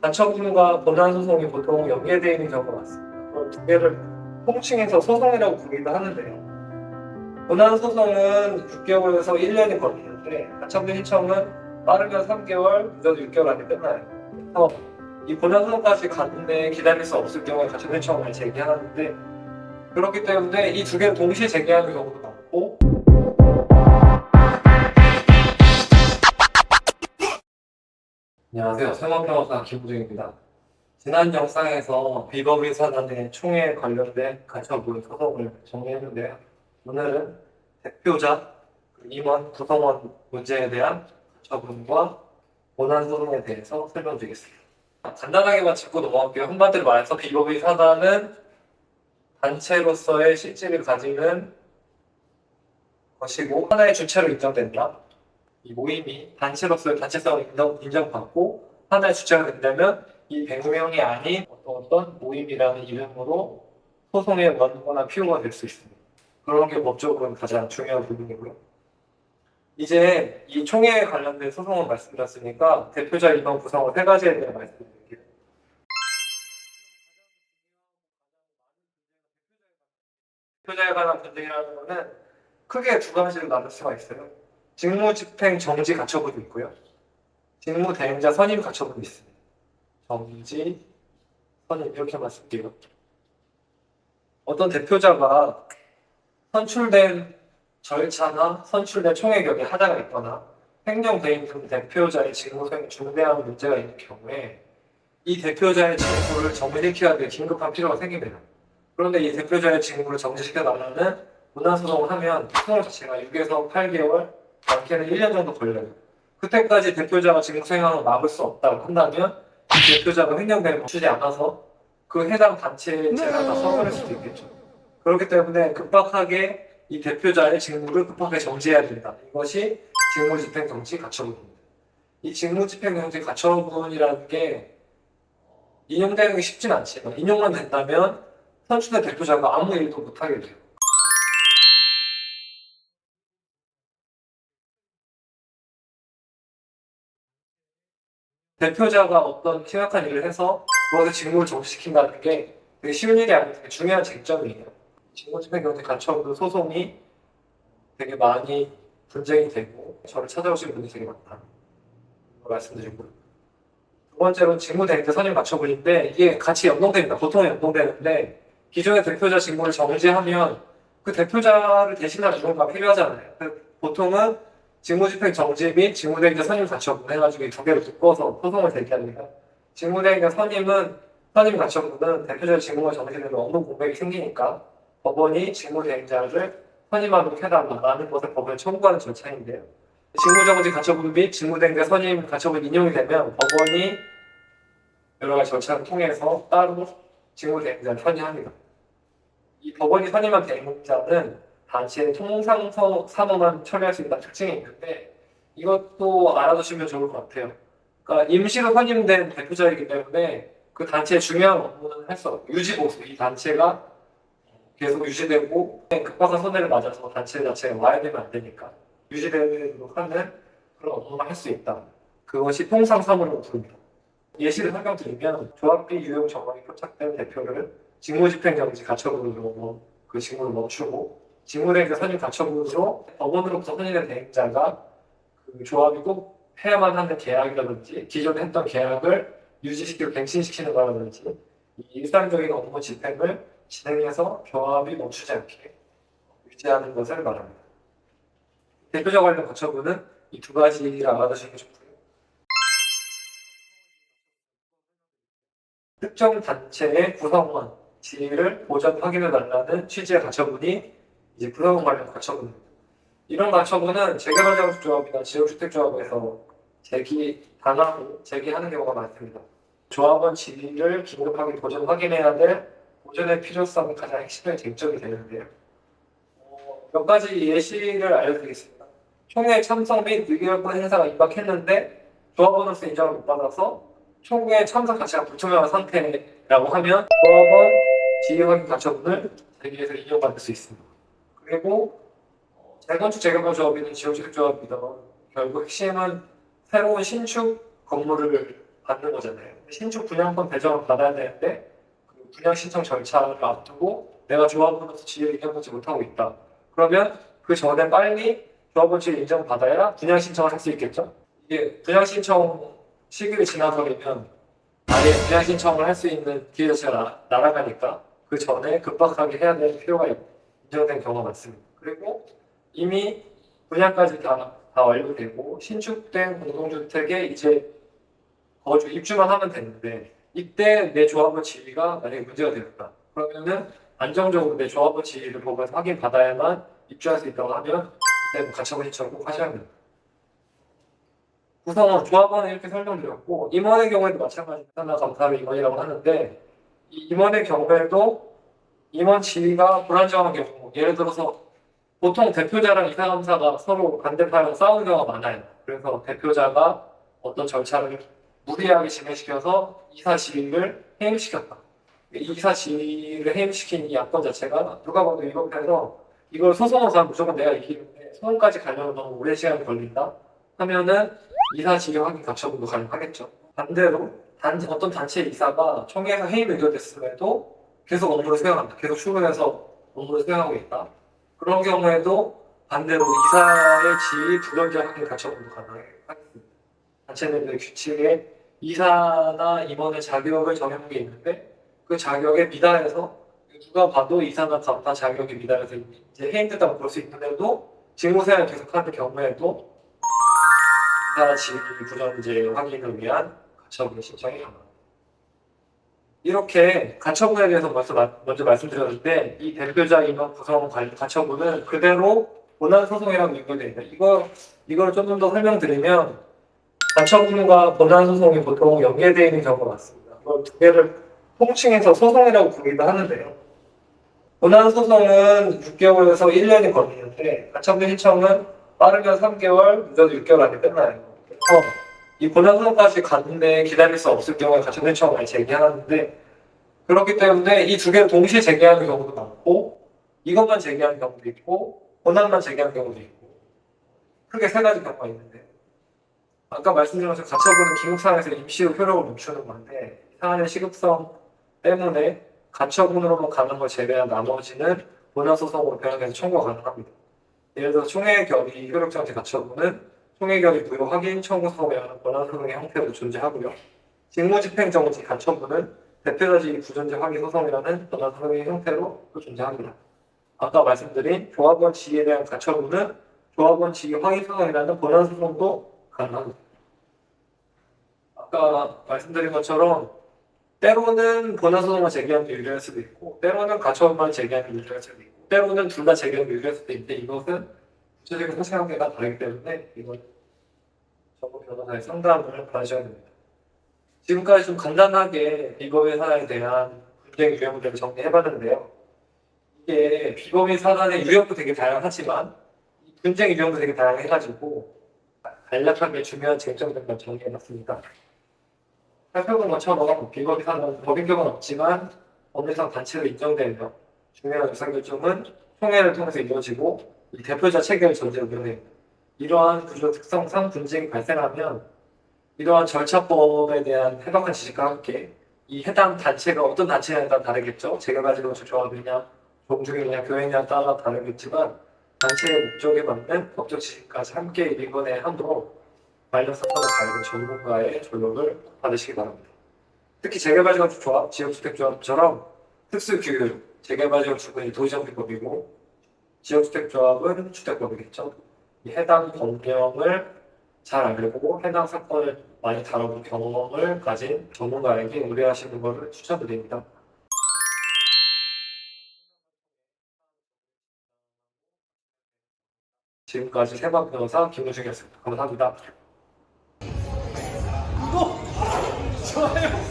가처분과 본안소송이 보통 연계되어 있는 경우가 많습니다. 그럼 두 개를 통칭해서 소송이라고 부르기도 하는데요. 본안소송은 6개월에서 1년이 걸리는데 가처분 신청은 빠르면 3개월, 늦어도 6개월 안에 끝나요. 그래서 이 본안소송까지 가는데 기다릴 수 없을 경우에 가처분 신청을 제기하는데, 그렇기 때문에 이 두 개를 동시에 제기하는 경우도 많고. 안녕하세요. 설문평론가 김우중입니다. 지난 영상에서 비법의 사단의 총회에 관련된 가처분 소송을 정리했는데요. 오늘은 대표자, 임원, 구성원 문제에 대한 가처분과 본안 소송에 대해서 설명드리겠습니다. 간단하게만 짚고 넘어갈게요. 한마디로 말해서 비법의 사단은 단체로서의 실질을 가지는 것이고 하나의 주체로 인정된다. 이 모임이 단체로서의 단체성을 인정받고 하나의 주체가 된다면 이 100명이 아닌 어떤 모임이라는 이름으로 소송의 원고나 피고가 될 수 있습니다. 그런 게 법적으로는 가장 중요한 부분이고요. 이제 이 총회에 관련된 소송을 말씀드렸으니까 대표자 임원 구성원 세 가지에 대해 말씀드릴게요. 대표자에 관한 분쟁이라는 것은 크게 두 가지로 나눌 수가 있어요. 직무집행 정지 가처분이 있고요. 직무대행자 선임 가처분이 있습니다. 정지, 선임 이렇게만 쓸게요. 어떤 대표자가 선출된 절차나 선출된 총회 격에 하자가 있거나 행정대행 등 대표자의 직무 수행에 중대한 문제가 있는 경우에 이 대표자의 직무를 정지시켜야 될 긴급한 필요가 생깁니다. 그런데 이 대표자의 직무를 정지시켜달라는 문안소송을 하면 소송 자체가 6에서 8개월, 많게는 1년 정도 걸려요. 그때까지 대표자가 직무 수행하는 걸 막을 수 없다고 한다면 이 대표자가 횡령되는 멈추지 않아서 그 해당 단체에 제가 다 써버릴 수도 있겠죠. 그렇기 때문에 급박하게 이 대표자의 직무를 급하게 정지해야 된다. 이것이 직무집행정지 가처분입니다. 이 직무집행정지 가처분이라는 게 인용되는 게 쉽진 않지만 인용만 된다면 선출된 대표자가 아무 일도 못하게 돼요. 대표자가 어떤 심각한 일을 해서 그것을 직무를 정지시킨다는 게 되게 쉬운 일이 아니고 되게 중요한 쟁점이에요. 직무집행정지 가처분 소송이 되게 많이 분쟁이 되고 저를 찾아오신 분이 되게 많다 말씀드리고, 두 번째로는 직무대행자 선임 가처분인데 이게 같이 연동됩니다. 보통 연동되는데 기존의 대표자 직무를 정지하면 그 대표자를 대신할 누군가 필요하잖아요. 보통은 직무집행 정지 및 직무대행자 선임 가처분 해가지고 이 두 개를 묶어서 소송을 제기합니다. 직무대행자 선임 가처분은 대표자의 직무가 정지되면 업무 공백이 생기니까 법원이 직무대행자를 선임하도록 해달라는 것을 법원에 청구하는 절차인데요. 직무정지 가처분 및 직무대행자 선임 가처분 인용이 되면 법원이 여러 가지 절차를 통해서 따로 직무대행자를 선임합니다. 이 법원이 선임한 대행자는 단체의 통상사무만 처리할 수 있다는 특징이 있는데 이것도 알아두시면 좋을 것 같아요. 그러니까 임시로 선임된 대표자이기 때문에 그 단체의 중요한 업무는 할 수 없고 유지보수, 이 단체가 계속 유지되고 급박한 손해를 맞아서 단체 자체가 와야 되면 안 되니까 유지되도록 하는 그런 업무만 할 수 있다. 그것이 통상사무라고 부릅니다. 예시를 설명드리면 조합비 유용 정황이 포착된 대표를 직무집행정지 가처분으로 그 직무를 멈추고 직무대행자 선임 가처분으로 법원으로부터 선임된 대행자가 그 조합이 꼭 해야만 하는 계약이라든지 기존에 했던 계약을 유지시키고 갱신시키는 거라든지 일상적인 업무 집행을 진행해서 조합이 멈추지 않게 유지하는 것을 말합니다. 대표자 관련 가처분은 이 두 가지를 알아두시는 게 좋고요. 특정 단체의 구성원 지위를 보전 확인해달라는 취지의 가처분이 이제 구성원 관련 가처분입니다. 이런 가처분은 재개발자금조합이나 지역주택조합에서 제기하는 경우가 많습니다. 조합원 지위를 긴급하게 보전 확인해야 될 보전의 필요성이 가장 핵심의 쟁점이 되는데요. 몇 가지 예시를 알려드리겠습니다. 총회 참석 및 의결권 행사가 임박했는데 조합원으로서 인정을 못 받아서 총회 참석 자체가 불투명한 상태라고 하면 조합원 지위 확인 가처분을 제기해서 인정받을 수 있습니다. 그리고 재건축 재개발 조합이든 지역주택 조합이든 결국 핵심은 새로운 신축 건물을 받는 거잖아요. 신축 분양권 배정을 받아야 되는데 그 분양 신청 절차를 앞두고 내가 조합원으로서 지위를 인정받지 못하고 있다. 그러면 그 전에 빨리 조합원 지위를 인정받아야 분양 신청을 할 수 있겠죠. 이게 분양 신청 시기를 지나버리면 아예 분양 신청을 할 수 있는 기회 자체가 날아가니까 그 전에 급박하게 해야 될 필요가 인정된 경우가 많습니다. 그리고 이미 분양까지 다 완료되고 신축된 공동주택에 이제 거주 입주만 하면 되는데 이때 내 조합원 지위가 만약에 문제가 되었다. 그러면은 안정적으로 내 조합원 지위를 보고서 확인 받아야만 입주할 수 있다고 하면 이때 가처분 신청을 꼭 하셔야 됩니다. 우선 조합원은 이렇게 설명드렸고 임원의 경우에도 마찬가지입니다. 하나 감사를 임원이라고 하는데 이 임원의 경우에도 임원 지위가 불안정한 경우 예를 들어서 보통 대표자랑 이사감사가 서로 반대파랑 싸우는 경우가 많아요. 그래서 대표자가 어떤 절차를 무리하게 진행시켜서 이사 지위를 해임시켰다. 이사 지위를 해임시킨 이 약관 자체가 누가 봐도 위법해서 이걸 소송을 가면 무조건 내가 이기는데 소송까지 가려면 너무 오랜 시간이 걸린다 하면은 이사 지위 확인 가처분도 가능하겠죠. 반대로 어떤 단체 이사가 총회에서 해임 의결됐음에도 계속 업무를 수행한다. 계속 출근해서 업무를 수행하고 있다. 그런 경우에도 반대로 이사의 지위 불연전 확인 가처분도 가능하겠습니다. 단체내의 규칙에 이사나 임원의 자격을 정해놓은 게 있는데 그 자격에 미달해서 누가 봐도 이사나 감사 자격에 미달해서 이제 해임됐다고 볼 수 있는데도 직무수행을 계속하는 경우에도 이사 지위 불연제 확인을 위한 가처분 신청이 가능합니다. 이렇게 가처분에 대해서 먼저 말씀드렸는데 이 대표자 임원 구성 가처분은 그대로 본안소송이라고 연결되어 있다. 이걸 좀 더 설명드리면 가처분과 본안소송이 보통 연계되어 있는 경우가 많습니다. 이걸 두 개를 통칭해서 소송이라고 부르기도 하는데요. 본안소송은 6개월에서 1년이 걸리는데 가처분 신청은 빠르면 3개월, 늦어도 6개월 안에 끝나요. 그래서 이 본안소송까지 갔는데 기다릴 수 없을 경우에 가처분 신청을 많이 제기하는데 그렇기 때문에 이 두 개를 동시에 제기하는 경우도 많고 이것만 제기하는 경우도 있고 본안만 제기하는 경우도 있고 크게 세 가지 경우가 있는데 아까 말씀드린 것처럼 가처분은 기록상에서 임시로 효력을 멈추는 건데 사안의 시급성 때문에 가처분으로만 가는 걸 제외한 나머지는 본안소송으로 변환해서 청구가 가능합니다. 예를 들어서 총회결의 효력정지 가처분은 총회결의 무효 확인 청구 소송에 의한 본안소송의 형태로 존재하고요. 직무집행정지 가처분은 대표자지 부존재 확인 소송이라는 본안소송의 형태로 존재합니다. 아까 말씀드린 조합원 지위에 대한 가처분은 조합원 지위 확인 소송이라는 본안소송도 가능합니다. 아까 말씀드린 것처럼 때로는 본안소송만 제기하는 게 유리할 수도 있고 때로는 가처분만 제기하는 게 유리할 수도 있고 때로는 둘 다 제기하는 게 유리할 수도 있는데 이것은 구체적인 사실관계가 다르기 때문에 이건 전문 변호사의 상담을 받으셔야 됩니다. 지금까지 좀 간단하게 비법의 사안에 대한 분쟁 유형들을 정리해봤는데요. 이게 비법의 사안의 유형도 되게 다양하지만 분쟁 유형도 되게 다양해가지고 간략하게 중요한 쟁점들만 정리해봤습니다. 살펴본 것처럼 비법의 사안은 법인격은 없지만 법률상 단체로 인정되며 중요한 의사결정은 총회를 통해서 이루어지고 이 대표자 체계를 전제로 이루어집니다. 이러한 구조 특성상 분쟁이 발생하면 이러한 절차법에 대한 해박한 지식과 함께 이 해당 단체가 어떤 단체냐에 따라 다르겠죠. 재개발지원주 조합이냐, 종중이냐, 교회냐에 따라 다르겠지만 단체의 목적에 맞는 법적 지식까지 함께 일본에 함으로 관련 사건을 다루는 전문가의 조력을 받으시기 바랍니다. 특히 재개발지원주 조합, 지역주택조합처럼 특수규율, 재개발지원주는 도시정비법이고 지역주택조합은 주택법이겠죠. 이 해당 법령을 잘 알고 해당 사건을 많이 다뤄본 경험을 가진 전문가에게 의뢰하시는 것을 추천드립니다. 지금까지 세방 변호사 김우중이었습니다. 감사합니다. 구독! 좋아요!